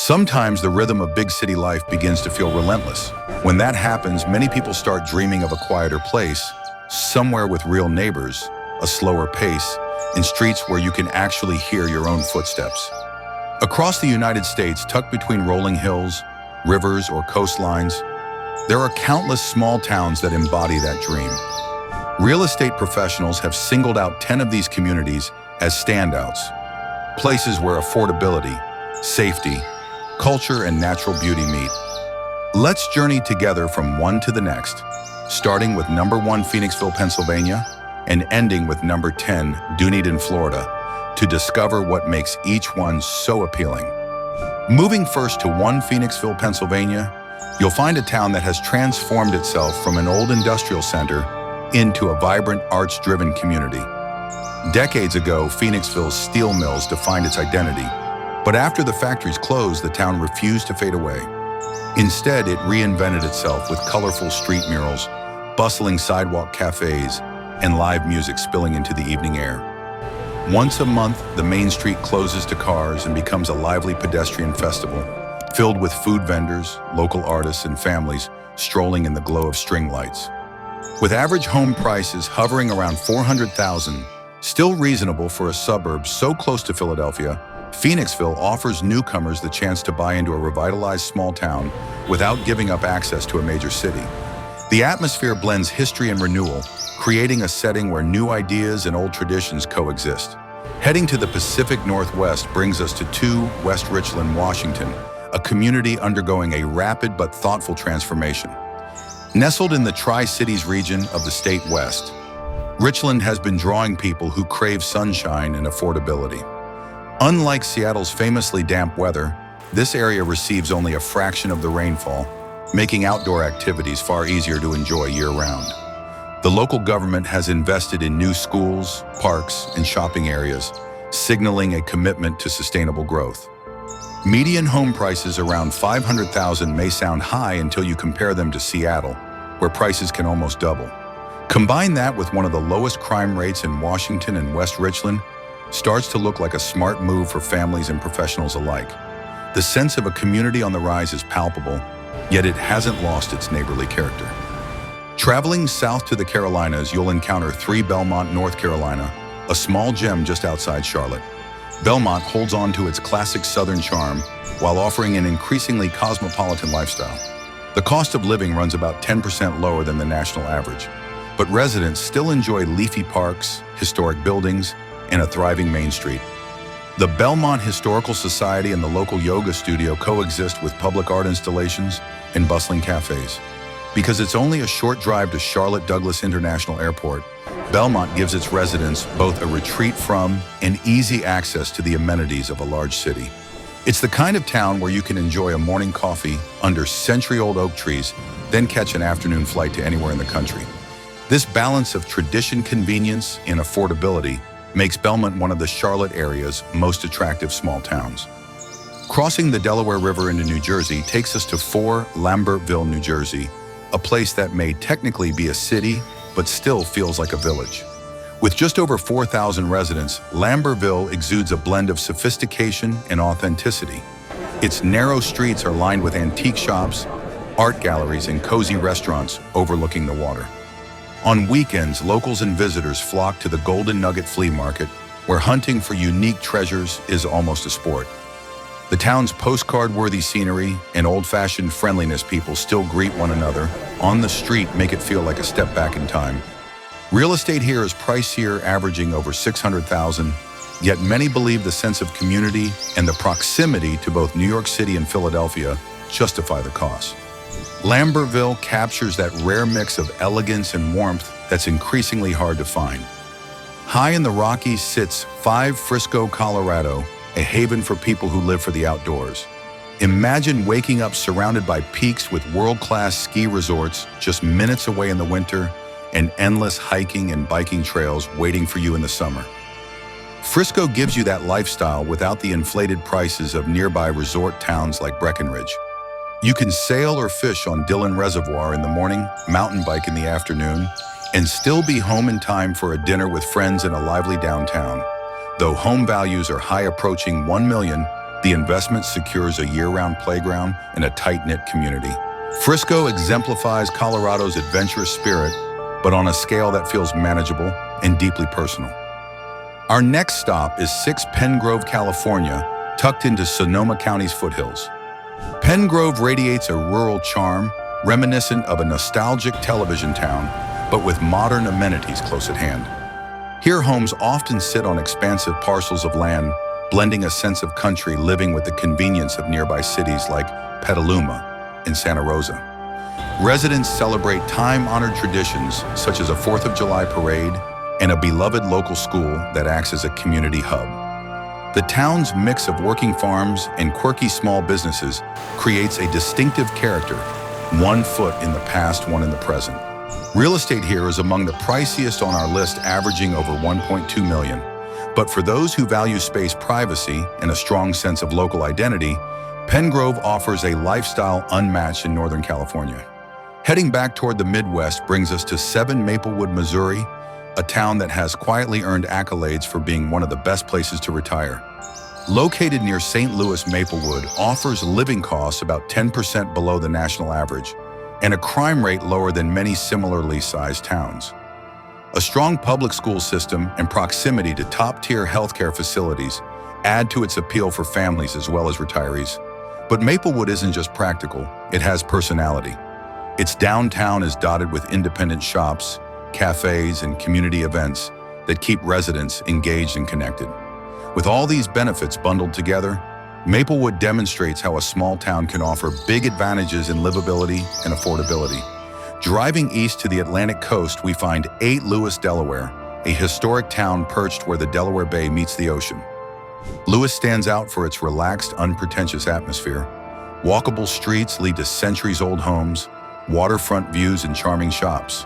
Sometimes the rhythm of big city life begins to feel relentless. When that happens, many people start dreaming of a quieter place, somewhere with real neighbors, a slower pace, and streets where you can actually hear your own footsteps. Across the United States, tucked between rolling hills, rivers, or coastlines, there are countless small towns that embody that dream. Real estate professionals have singled out 10 of these communities as standouts, places where affordability, safety, culture, and natural beauty meet. Let's journey together from one to the next, starting with number 1 Phoenixville, Pennsylvania, and ending with number 10 Dunedin, Florida, to discover what makes each one so appealing. Moving first to 1 Phoenixville, Pennsylvania, you'll find a town that has transformed itself from an old industrial center into a vibrant, arts-driven community. Decades ago, Phoenixville's steel mills defined its identity, but after the factories closed, the town refused to fade away. Instead, it reinvented itself with colorful street murals, bustling sidewalk cafes, and live music spilling into the evening air. Once a month, the main street closes to cars and becomes a lively pedestrian festival, filled with food vendors, local artists, and families strolling in the glow of string lights. With average home prices hovering around $400,000, still reasonable for a suburb so close to Philadelphia, Phoenixville offers newcomers the chance to buy into a revitalized small town without giving up access to a major city. The atmosphere blends history and renewal, creating a setting where new ideas and old traditions coexist. Heading to the Pacific Northwest brings us to 2 West Richland, Washington, a community undergoing a rapid but thoughtful transformation. Nestled in the Tri-Cities region of the state West, Richland has been drawing people who crave sunshine and affordability. Unlike Seattle's famously damp weather, this area receives only a fraction of the rainfall, making outdoor activities far easier to enjoy year-round. The local government has invested in new schools, parks, and shopping areas, signaling a commitment to sustainable growth. Median home prices around $500,000 may sound high until you compare them to Seattle, where prices can almost double. Combine that with one of the lowest crime rates in Washington and West Richland, starts to look like a smart move for families and professionals alike. The sense of a community on the rise is palpable, yet it hasn't lost its neighborly character. Traveling south to the Carolinas, you'll encounter 3 Belmont, North Carolina, a small gem just outside Charlotte. Belmont holds on to its classic southern charm while offering an increasingly cosmopolitan lifestyle. The cost of living runs about 10% lower than the national average, but residents still enjoy leafy parks, historic buildings, and a thriving Main Street. The Belmont Historical Society and the local yoga studio coexist with public art installations and bustling cafes. Because it's only a short drive to Charlotte Douglas International Airport, Belmont gives its residents both a retreat from and easy access to the amenities of a large city. It's the kind of town where you can enjoy a morning coffee under century-old oak trees, then catch an afternoon flight to anywhere in the country. This balance of tradition, convenience, and affordability makes Belmont one of the Charlotte area's most attractive small towns. Crossing the Delaware River into New Jersey takes us to 4 Lambertville, New Jersey, a place that may technically be a city, but still feels like a village. With just over 4,000 residents, Lambertville exudes a blend of sophistication and authenticity. Its narrow streets are lined with antique shops, art galleries, and cozy restaurants overlooking the water. On weekends, locals and visitors flock to the Golden Nugget Flea Market, where hunting for unique treasures is almost a sport. The town's postcard-worthy scenery and old-fashioned friendliness people still greet one another on the street make it feel like a step back in time. Real estate here is pricier, averaging over $600,000, yet many believe the sense of community and the proximity to both New York City and Philadelphia justify the cost. Lambertville captures that rare mix of elegance and warmth that's increasingly hard to find. High in the Rockies sits 5 Frisco, Colorado, a haven for people who live for the outdoors. Imagine waking up surrounded by peaks with world-class ski resorts just minutes away in the winter and endless hiking and biking trails waiting for you in the summer. Frisco gives you that lifestyle without the inflated prices of nearby resort towns like Breckenridge. You can sail or fish on Dillon Reservoir in the morning, mountain bike in the afternoon, and still be home in time for a dinner with friends in a lively downtown. Though home values are high, approaching $1 million, The investment secures a year-round playground and a tight-knit community. Frisco exemplifies Colorado's adventurous spirit, but on a scale that feels manageable and deeply personal. Our next stop is 6 Pen Grove, California, tucked into Sonoma County's foothills. Pen Grove radiates a rural charm, reminiscent of a nostalgic television town, but with modern amenities close at hand. Here, homes often sit on expansive parcels of land, blending a sense of country living with the convenience of nearby cities like Petaluma and Santa Rosa. Residents celebrate time-honored traditions such as a 4th of July parade and a beloved local school that acts as a community hub. The town's mix of working farms and quirky small businesses creates a distinctive character, one foot in the past, one in the present. Real estate here is among the priciest on our list, averaging over $1.2 million. But for those who value space privacy and a strong sense of local identity, Pen Grove offers a lifestyle unmatched in Northern California. Heading back toward the Midwest brings us to 7 Maplewood, Missouri, a town that has quietly earned accolades for being one of the best places to retire. Located near St. Louis, Maplewood offers living costs about 10% below the national average and a crime rate lower than many similarly sized towns. A strong public school system and proximity to top-tier healthcare facilities add to its appeal for families as well as retirees. But Maplewood isn't just practical, it has personality. Its downtown is dotted with independent shops, cafes, and community events that keep residents engaged and connected. With all these benefits bundled together, Maplewood demonstrates how a small town can offer big advantages in livability and affordability. Driving east to the Atlantic coast, we find 8 Lewis, Delaware, a historic town perched where the Delaware Bay meets the ocean. Lewis stands out for its relaxed, unpretentious atmosphere. Walkable streets lead to centuries-old homes, waterfront views, and charming shops.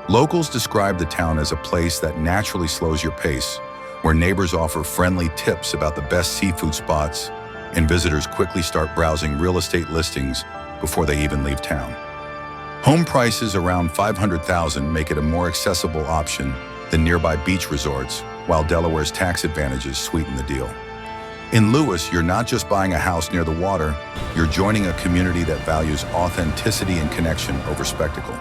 Locals describe the town as a place that naturally slows your pace, where neighbors offer friendly tips about the best seafood spots, and visitors quickly start browsing real estate listings before they even leave town. Home prices around $500,000 make it a more accessible option than nearby beach resorts, while Delaware's tax advantages sweeten the deal. In Lewis, you're not just buying a house near the water, you're joining a community that values authenticity and connection over spectacle.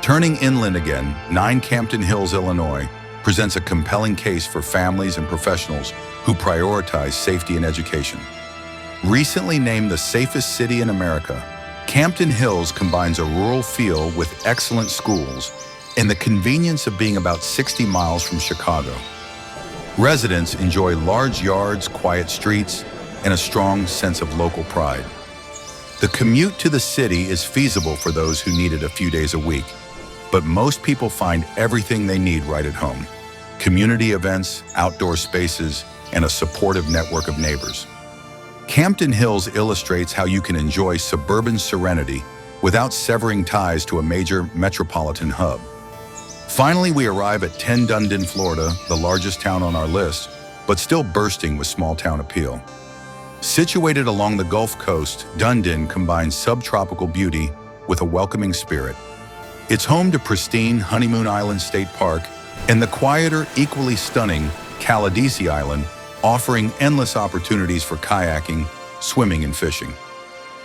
Turning inland again, 9 Campton Hills, Illinois, presents a compelling case for families and professionals who prioritize safety and education. Recently named the safest city in America, Campton Hills combines a rural feel with excellent schools and the convenience of being about 60 miles from Chicago. Residents enjoy large yards, quiet streets, and a strong sense of local pride. The commute to the city is feasible for those who need it a few days a week, but most people find everything they need right at home: community events, outdoor spaces, and a supportive network of neighbors. Campton Hills illustrates how you can enjoy suburban serenity without severing ties to a major metropolitan hub. Finally, we arrive at 10 Dunedin, Florida, the largest town on our list, but still bursting with small-town appeal. Situated along the Gulf Coast, Dunedin combines subtropical beauty with a welcoming spirit. It's home to pristine Honeymoon Island State Park and the quieter, equally stunning Caladesi Island, offering endless opportunities for kayaking, swimming, and fishing.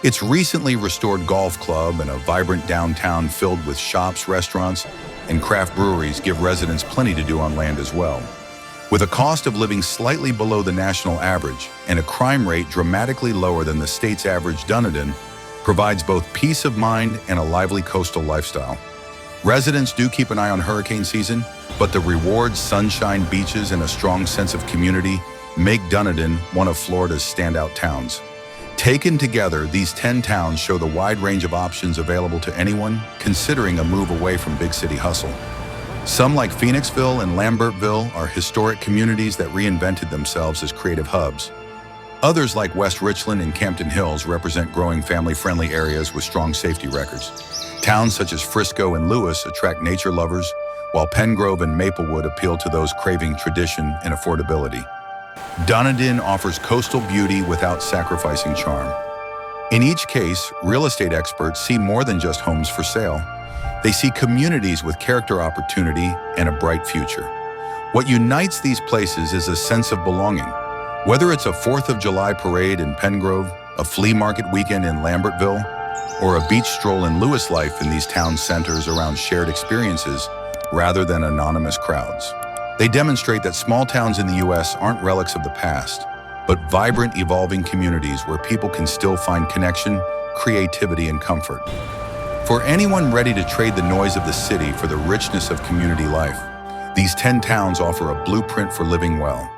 Its recently restored golf club and a vibrant downtown filled with shops, restaurants, and craft breweries give residents plenty to do on land as well. With a cost of living slightly below the national average and a crime rate dramatically lower than the state's average, Dunedin provides both peace of mind and a lively coastal lifestyle. Residents do keep an eye on hurricane season, but the rewards, sunshine, beaches, and a strong sense of community make Dunedin one of Florida's standout towns. Taken together, these 10 towns show the wide range of options available to anyone considering a move away from big city hustle. Some, like Phoenixville and Lambertville, are historic communities that reinvented themselves as creative hubs. Others, like West Richland and Campton Hills, represent growing family-friendly areas with strong safety records. Towns such as Frisco and Lewis attract nature lovers, while Pen Grove and Maplewood appeal to those craving tradition and affordability. Dunedin offers coastal beauty without sacrificing charm. In each case, real estate experts see more than just homes for sale. They see communities with character, opportunity, and a bright future. What unites these places is a sense of belonging. Whether it's a 4th of July parade in Pengrove, a flea market weekend in Lambertville, or a beach stroll in Lewis, life in these town centers around shared experiences rather than anonymous crowds. They demonstrate that small towns in the U.S. aren't relics of the past, but vibrant, evolving communities where people can still find connection, creativity, and comfort. For anyone ready to trade the noise of the city for the richness of community life, these 10 towns offer a blueprint for living well.